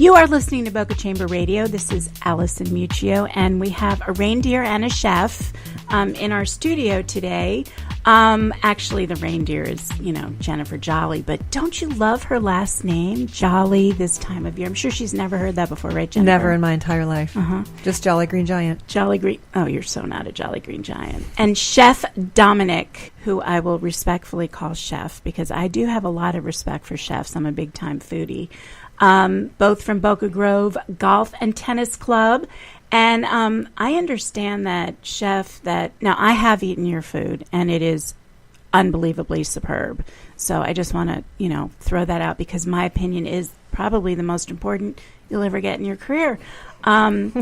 You are listening to Boca Chamber Radio. This is Allison Muccio, and we have a reindeer and a chef in our studio today. Actually, the reindeer is, Jennifer Jolly, but don't you love her last name, Jolly, this time of year? I'm sure she's never heard that before, right, Jennifer? Never in my entire life. Just Jolly Green Giant. Jolly Green. Oh, you're so not a Jolly Green Giant. And Chef Dominick, who I will respectfully call Chef, because I do have a lot of respect for chefs. I'm a big-time foodie. Both from Boca Grove Golf and Tennis Club. And I understand that, Chef, now I have eaten your food, and it is unbelievably superb. So I just want to, throw that out, because my opinion is probably the most important you'll ever get in your career. And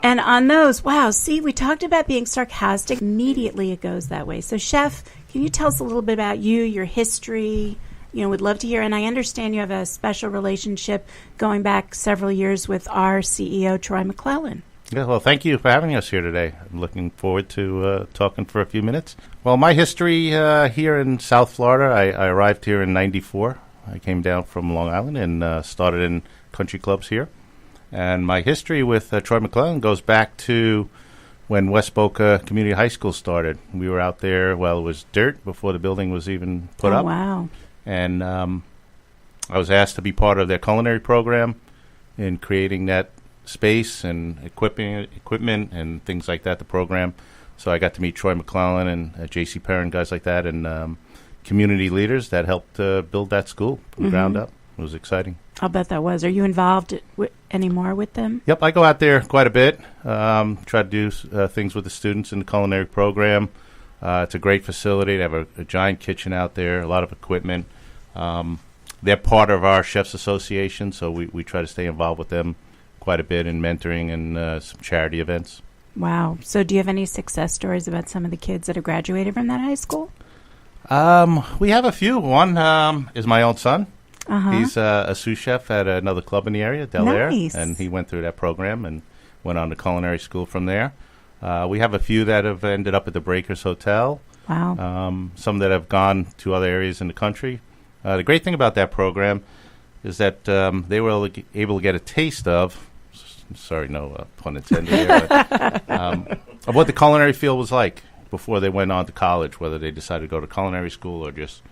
on those, wow, see, we talked about being sarcastic. Immediately it goes that way. So, Chef, can you tell us a little bit about you, your history? We'd love to hear. And I understand you have a special relationship going back several years with our CEO, Troy McClellan. Yeah, well, thank you for having us here today. I'm looking forward to talking for a few minutes. Well, my history here in South Florida, I arrived here in '94. I came down from Long Island and started in country clubs here. And my history with Troy McClellan goes back to when West Boca Community High School started. We were out there, it was dirt before the building was even put up. Wow. And I was asked to be part of their culinary program in creating that space and equipment and things like that, the program. So I got to meet Troy McClellan and J.C. Perrin, guys like that, and community leaders that helped build that school from the ground up. It was exciting. I'll bet that was. Are you involved anymore with them? Yep, I go out there quite a bit, try to do things with the students in the culinary program. It's a great facility. They have a giant kitchen out there, a lot of equipment. They're part of our Chefs Association, so we try to stay involved with them quite a bit in mentoring and some charity events. Wow. So do you have any success stories about some of the kids that have graduated from that high school? We have a few. One is my own son. Uh-huh. He's a sous chef at another club in the area, Del Air, Nice. and he went through that program and went on to culinary school from there. We have a few that have ended up at the Breakers Hotel. Wow. Some that have gone to other areas in the country. The great thing about that program is that they were able to get a taste of, sorry, no pun intended here, but, of what the culinary field was like before they went on to college, whether they decided to go to culinary school or just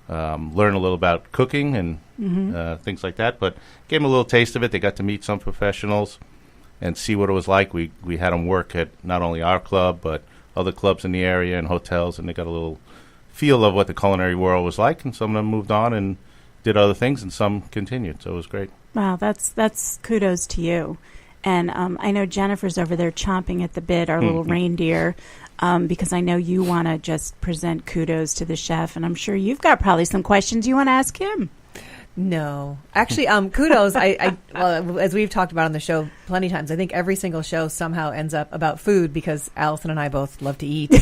learn a little about cooking and things like that. But gave them a little taste of it. They got to meet some professionals and see what it was like. We had them work at not only our club, but other clubs in the area and hotels, and they got a little feel of what the culinary world was like, and some of them moved on and did other things, and some continued, so it was great. Wow, that's kudos to you. And I know Jennifer's over there chomping at the bit, our little reindeer, because I know you want to just present kudos to the chef, and I'm sure you've got probably some questions you want to ask him. No. Actually, kudos. Well, as we've talked about on the show plenty of times, I think every single show somehow ends up about food because Allison and I both love to eat.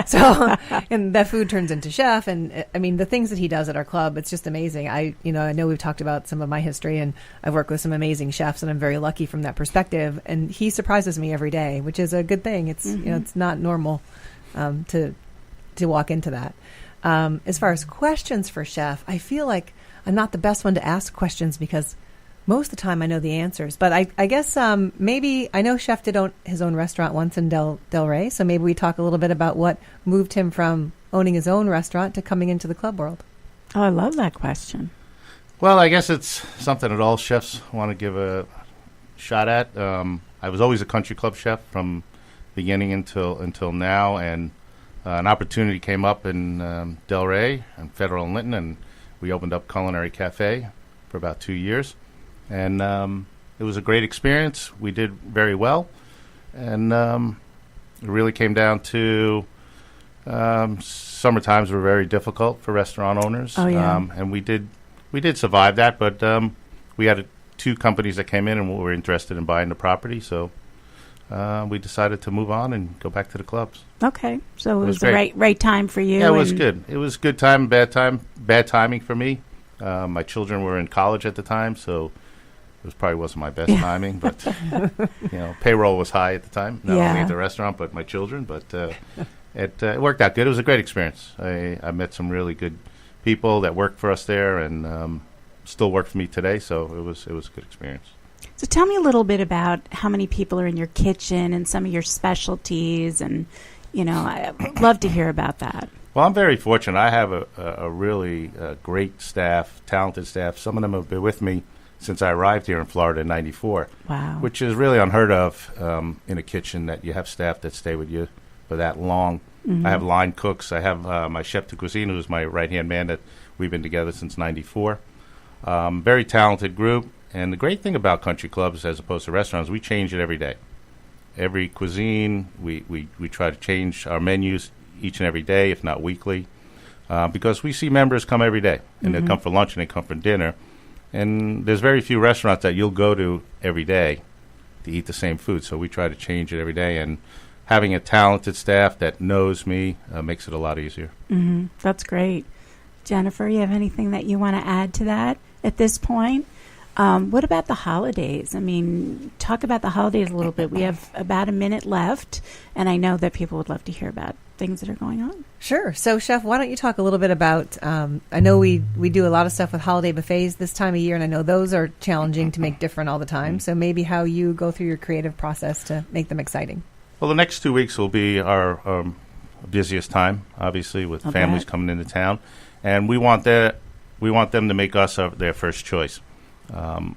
So, and that food turns into chef. And I mean, the things that he does at our club, it's just amazing. I know we've talked about some of my history, and I've worked with some amazing chefs, and I'm very lucky from that perspective. And he surprises me every day, which is a good thing. It's, it's not normal to walk into that. As far as questions for chef, I feel like I'm not the best one to ask questions because most of the time I know the answers. But I guess maybe I know Chef did own his own restaurant once in Del Rey, so maybe we talk a little bit about what moved him from owning his own restaurant to coming into the club world. Oh, I love that question. Well, I guess it's something that all chefs want to give a shot at. I was always a country club chef from beginning until now, and an opportunity came up in Del Rey and Federal and Linton, and we opened up Culinary Cafe for about 2 years. And it was a great experience. We did very well. And it really came down to summer times were very difficult for restaurant owners. Oh, yeah. And we did survive that, but we had two companies that came in and were interested in buying the property. So we decided to move on and go back to the clubs. Okay, so it was the right time for you. Yeah, it was good. It was good time, bad timing for me. My children were in college at the time, so it probably wasn't my best timing. But payroll was high at the time, not only at the restaurant but my children. But it worked out good. It was a great experience. I met some really good people that worked for us there and still work for me today. So it was a good experience. So tell me a little bit about how many people are in your kitchen and some of your specialties, and I'd love to hear about that. Well, I'm very fortunate. I have a really great staff, talented staff. Some of them have been with me since I arrived here in Florida in '94. Wow. Which is really unheard of in a kitchen, that you have staff that stay with you for that long. I have line cooks. I have my chef de cuisine, who's my right-hand man, that we've been together since '94. Very talented group. And the great thing about country clubs, as opposed to restaurants, we change it every day. Every cuisine, we try to change our menus each and every day, if not weekly, because we see members come every day, and they come for lunch and they come for dinner. And there's very few restaurants that you'll go to every day to eat the same food, so we try to change it every day. And having a talented staff that knows me makes it a lot easier. That's great. Jennifer, you have anything that you want to add to that at this point? What about the holidays? I mean, talk about the holidays a little bit. We have about a minute left, and I know that people would love to hear about things that are going on. Sure. So, Chef, why don't you talk a little bit about, I know we do a lot of stuff with holiday buffets this time of year, and I know those are challenging to make different all the time. So maybe how you go through your creative process to make them exciting. Well, the next 2 weeks will be our busiest time, obviously, with families coming into town. And we want them to make us their first choice.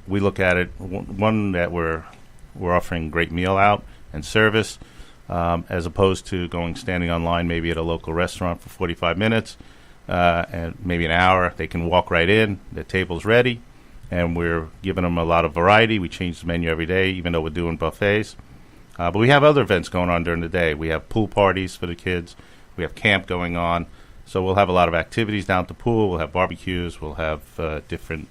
We look at it, one, that we're offering great meal out and service, as opposed to standing online maybe at a local restaurant for 45 minutes and maybe an hour. They can walk right in, the table's ready, and we're giving them a lot of variety. We change the menu every day, even though we're doing buffets. But we have other events going on during the day. We have pool parties for the kids. We have camp going on. So we'll have a lot of activities down at the pool. We'll have barbecues. We'll have different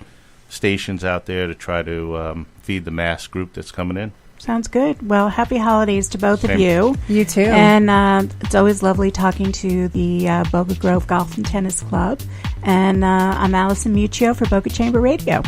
stations out there to try to feed the mass group that's coming in. Sounds good. Well, happy holidays to both of you. You too. And it's always lovely talking to the Boca Grove Golf and Tennis Club. And I'm Allison Muccio for Boca Chamber Radio.